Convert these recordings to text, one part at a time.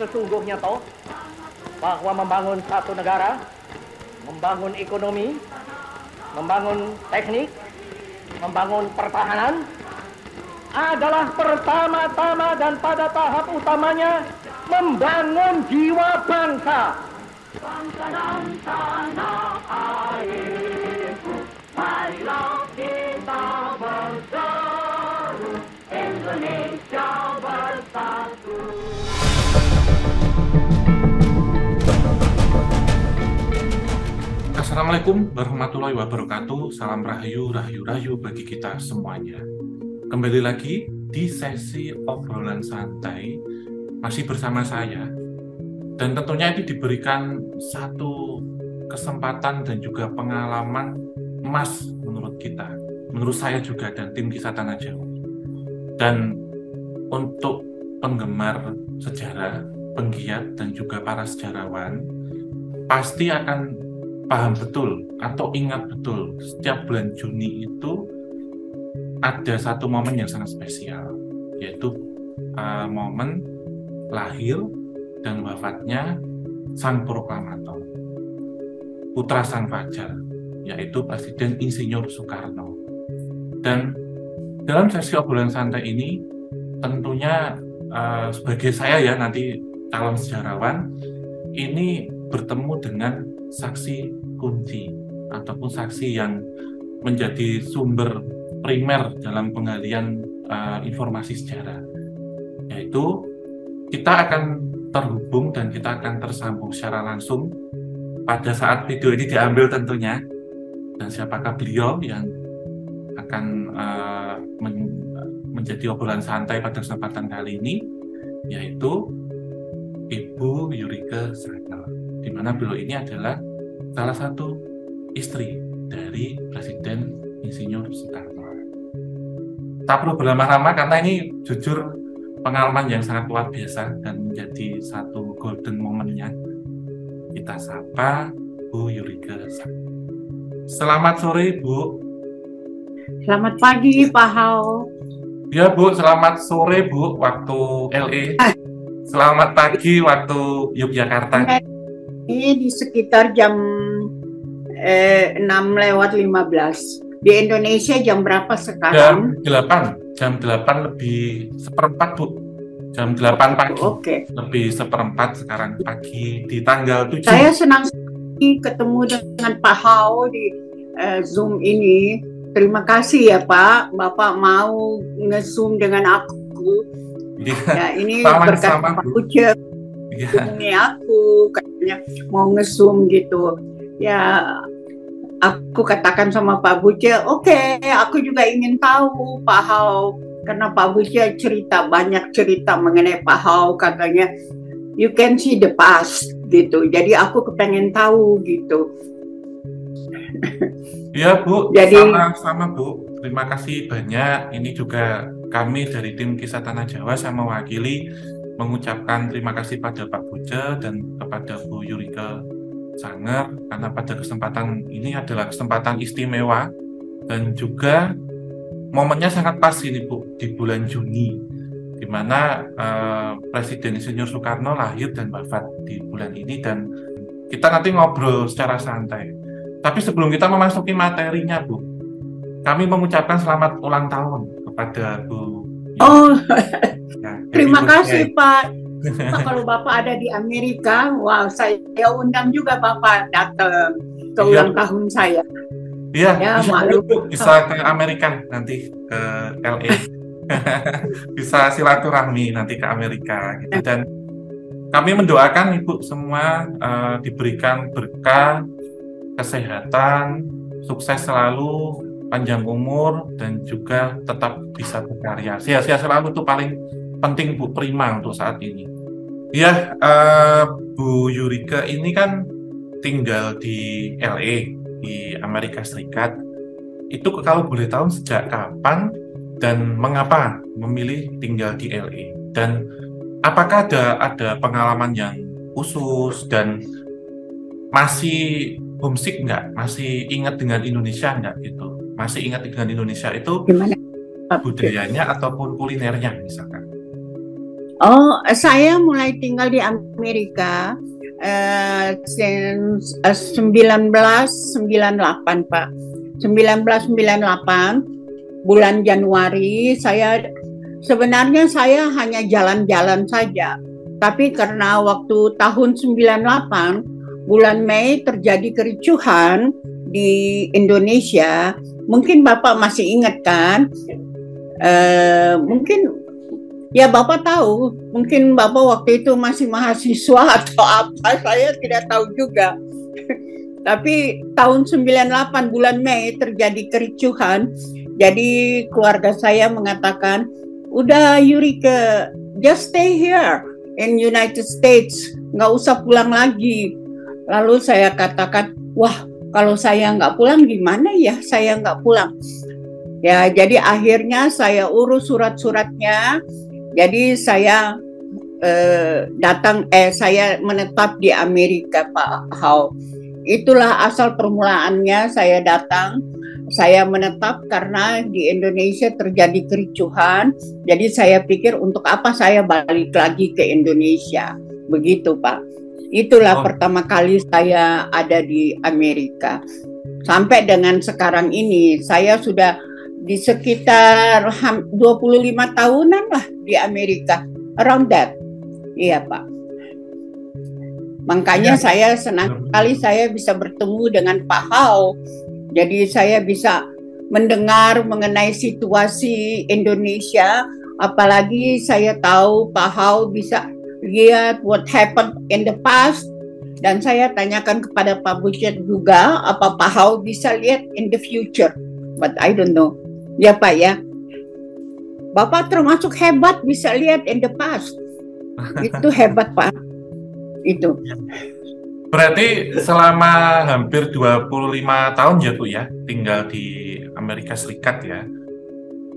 Sesungguhnya toh bahwa membangun satu negara, membangun ekonomi, membangun teknik, membangun pertahanan adalah pertama-tama dan pada tahap utamanya membangun jiwa bangsa. Bangsa dan tanah airku, marilah kita berseru, Indonesia bersatu. Assalamualaikum warahmatullahi wabarakatuh. Salam rahayu, rahayu bagi kita semuanya. Kembali lagi di sesi obrolan santai, masih bersama saya. Dan tentunya ini diberikan satu kesempatan dan juga pengalaman emas menurut kita. Menurut saya juga dan tim Kisah Tanah Jawa. Dan untuk penggemar sejarah, penggiat dan juga para sejarawan, pasti akan paham betul atau ingat betul setiap bulan Juni itu ada satu momen yang sangat spesial, yaitu momen lahir dan wafatnya Sang Proklamator, putra Sang Fajar, yaitu Presiden Insinyur Soekarno. Dan dalam sesi obrolan santai ini tentunya sebagai saya ya nanti calon sejarawan ini bertemu dengan saksi kunci ataupun saksi yang menjadi sumber primer dalam penggalian informasi sejarah, yaitu kita akan terhubung dan kita akan tersambung secara langsung pada saat video ini diambil tentunya. Dan siapakah beliau yang akan menjadi obrolan santai pada kesempatan kali ini, yaitu Ibu Yurike Sanger, di mana beliau ini adalah salah satu istri dari Presiden Insinyur Soekarno. Tak perlu berlama-lama karena ini jujur pengalaman yang sangat luar biasa dan menjadi satu golden momennya. Kita sapa Bu Yurike Sanger. Selamat sore, Bu. Selamat pagi, Pak Hao. Ya, Bu, selamat sore, Bu, waktu LA. Selamat pagi waktu Yogyakarta. Ini di sekitar jam 6:15. Di Indonesia jam berapa sekarang? Jam 8 lebih seperempat, Bu. Jam 8 pagi. Oke. Lebih seperempat sekarang pagi di tanggal 7. Saya senang sekali ketemu dengan Pak Hao di Zoom ini. Terima kasih ya Pak, Bapak mau nge-Zoom dengan aku. Ya, ini berkat Pak Buce. Ini aku katanya mau nge-Zoom gitu. Ya, aku katakan sama Pak Buce, oke, aku juga ingin tahu Pak Hao, karena Pak Buce banyak cerita mengenai Pak Hao, katanya you can see the past gitu. Jadi aku kepengen tahu gitu. Iya Bu, jadi, sama Bu. Terima kasih banyak. Ini juga kami dari tim Kisah Tanah Jawa saya mewakili mengucapkan terima kasih pada Pak Buce dan kepada Bu Yurike Sanger karena pada kesempatan ini adalah kesempatan istimewa dan juga momennya sangat pas ini Bu, di bulan Juni, di mana Presiden Insinyur Soekarno lahir dan wafat di bulan ini, dan kita nanti ngobrol secara santai. Tapi sebelum kita memasuki materinya, Bu, kami mengucapkan selamat ulang tahun kepada Bu. Oh, ya, terima kasih Pak. Kalau Bapak ada di Amerika, wow, saya undang juga Bapak datang ke ulang tahun saya. Iya, ya, bisa ke Amerika nanti, ke LA. Bisa silaturahmi nanti ke Amerika gitu. Dan kami mendoakan Ibu semua diberikan berkah, kesehatan, sukses selalu, panjang umur, dan juga tetap bisa berkarya. Sehat-sehat selalu itu paling penting Bu, prima untuk saat ini. Ya, Bu Yurike ini kan tinggal di LA, di Amerika Serikat. Itu kalau boleh tahu sejak kapan dan mengapa memilih tinggal di LA? Dan apakah ada pengalaman yang khusus dan masih homesick nggak? Masih ingat dengan Indonesia nggak gitu? Masih ingat dengan Indonesia itu gimana? Budayanya ataupun kulinernya misalkan? Oh, saya mulai tinggal di Amerika since 1998, Pak. 1998 bulan Januari sebenarnya saya hanya jalan-jalan saja. Tapi karena waktu tahun 98 bulan Mei terjadi kericuhan di Indonesia, mungkin Bapak masih ingat kan? Mungkin ya Bapak tahu, mungkin Bapak waktu itu masih mahasiswa atau apa, saya tidak tahu juga. Tapi tahun 98 bulan Mei terjadi kericuhan. Jadi keluarga saya mengatakan, udah Yurika, just stay here in United States, nggak usah pulang lagi. Lalu saya katakan, wah kalau saya nggak pulang gimana ya, saya nggak pulang. Ya jadi akhirnya saya urus surat-suratnya. Jadi saya saya menetap di Amerika, Pak Hao. Itulah asal permulaannya saya datang. Saya menetap karena di Indonesia terjadi kericuhan. Jadi saya pikir untuk apa saya balik lagi ke Indonesia. Begitu, Pak. Itulah pertama kali saya ada di Amerika. Sampai dengan sekarang ini saya sudah di sekitar 25 tahunan lah di Amerika. Around that. Iya, Pak. Makanya saya senang sekali saya bisa bertemu dengan Pak Hao. Jadi saya bisa mendengar mengenai situasi Indonesia. Apalagi saya tahu Pak Hao bisa lihat what happened in the past. Dan saya tanyakan kepada Pak Bucet juga, apa Pak Hao bisa lihat in the future. But I don't know. Ya Pak ya. Bapak termasuk hebat bisa lihat in the past. Itu hebat Pak. Itu. Berarti selama hampir 25 tahun ya Bu ya, tinggal di Amerika Serikat ya.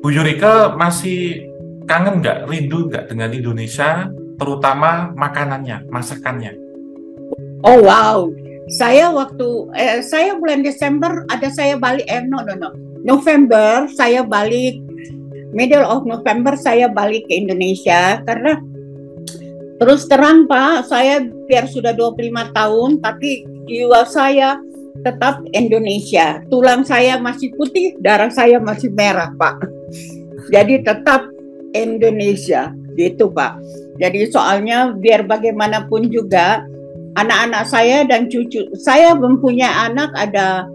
Bu Yurika masih kangen nggak, rindu nggak dengan Indonesia, terutama makanannya, masakannya? Oh wow, saya bulan Desember saya balik, November saya balik, middle of November saya balik ke Indonesia karena terus terang Pak, saya biar sudah 25 tahun, tapi jiwa saya tetap Indonesia. Tulang saya masih putih, darah saya masih merah Pak. Jadi tetap Indonesia, gitu Pak. Jadi soalnya biar bagaimanapun juga, anak-anak saya dan cucu, saya mempunyai anak ada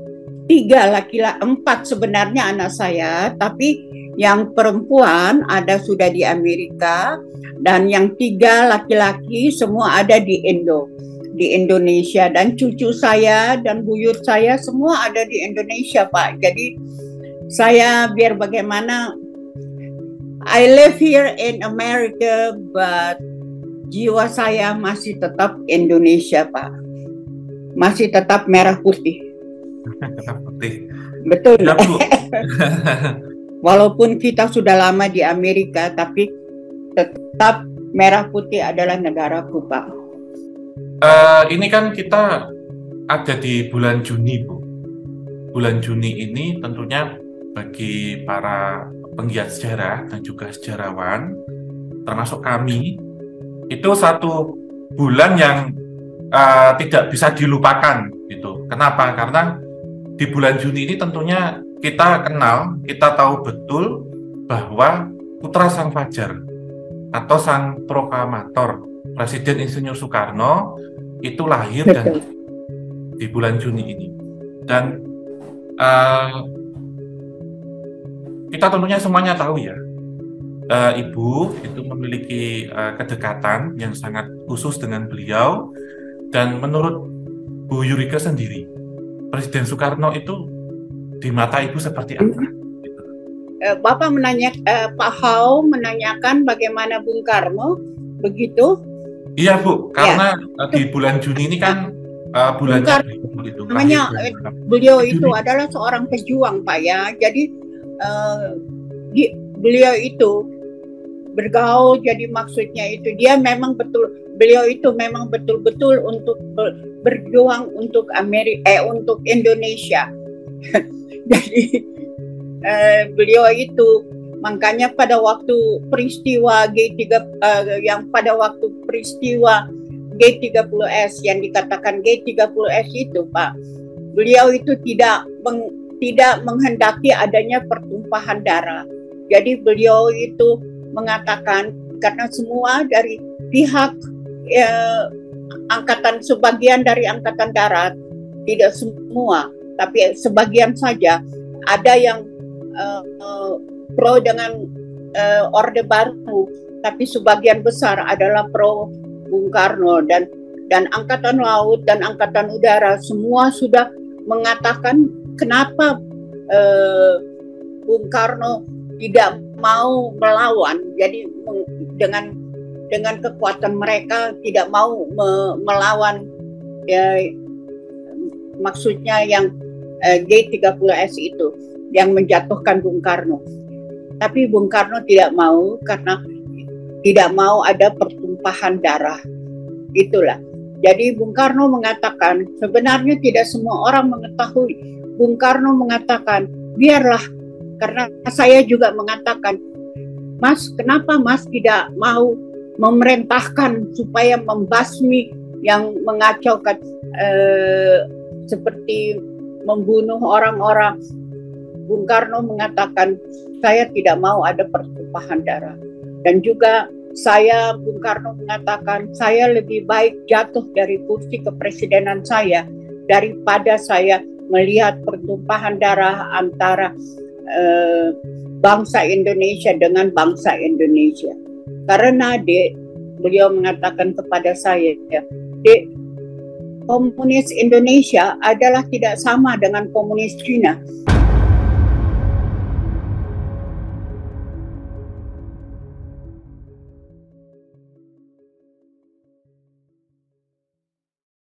3 laki-laki, 4 sebenarnya anak saya, tapi yang perempuan ada sudah di Amerika dan yang 3 laki-laki semua ada di Indonesia, dan cucu saya dan buyut saya semua ada di Indonesia Pak. Jadi saya biar bagaimana I live here in America but jiwa saya masih tetap Indonesia Pak. Masih tetap merah putih. Merah putih. Betul. Ya, Bu. Walaupun kita sudah lama di Amerika, tapi tetap merah putih adalah negaraku, Pak. Ini kan kita ada di bulan Juni, Bu. Bulan Juni ini tentunya bagi para penggiat sejarah dan juga sejarawan, termasuk kami, itu satu bulan yang tidak bisa dilupakan, gitu. Kenapa? Karena di bulan Juni ini tentunya kita kenal, kita tahu betul bahwa putra Sang Fajar atau Sang Proklamator Presiden Insinyur Soekarno itu lahir dan di bulan Juni ini. Dan kita tentunya semuanya tahu ya, Ibu itu memiliki kedekatan yang sangat khusus dengan beliau. Dan menurut Bu Yurika sendiri, Presiden Soekarno itu di mata Ibu seperti apa? Bapak Pak Hao menanyakan bagaimana Bung Karno, begitu? Iya Bu, karena ya, di bulan Juni ini kan bulannya itu. Namanya beliau itu adalah seorang pejuang Pak ya. Jadi beliau itu bergaul, jadi maksudnya itu beliau itu memang betul-betul untuk berjuang untuk untuk Indonesia. Jadi beliau itu Makanya pada waktu peristiwa G30S yang dikatakan G30S itu, Pak, beliau itu tidak menghendaki adanya pertumpahan darah. Jadi beliau itu mengatakan karena semua dari pihak sebagian dari angkatan darat, tidak semua, tapi sebagian saja, ada yang pro dengan Orde Baru, tapi sebagian besar adalah pro Bung Karno, dan Angkatan Laut dan Angkatan Udara semua sudah mengatakan kenapa Bung Karno tidak mau melawan. Jadi dengan kekuatan mereka tidak mau melawan, maksudnya yang G30S itu yang menjatuhkan Bung Karno. Tapi Bung Karno tidak mau karena tidak mau ada pertumpahan darah. Itulah. Jadi Bung Karno mengatakan, sebenarnya tidak semua orang mengetahui. Bung Karno mengatakan, biarlah, karena saya juga mengatakan, Mas, kenapa Mas tidak mau memerintahkan supaya membasmi yang mengacaukan seperti membunuh orang-orang. Bung Karno mengatakan, saya tidak mau ada pertumpahan darah. Dan juga Bung Karno mengatakan, saya lebih baik jatuh dari kursi kepresidenan saya daripada saya melihat pertumpahan darah antara bangsa Indonesia dengan bangsa Indonesia. Karena beliau mengatakan kepada saya, Dek, komunis Indonesia adalah tidak sama dengan komunis Cina.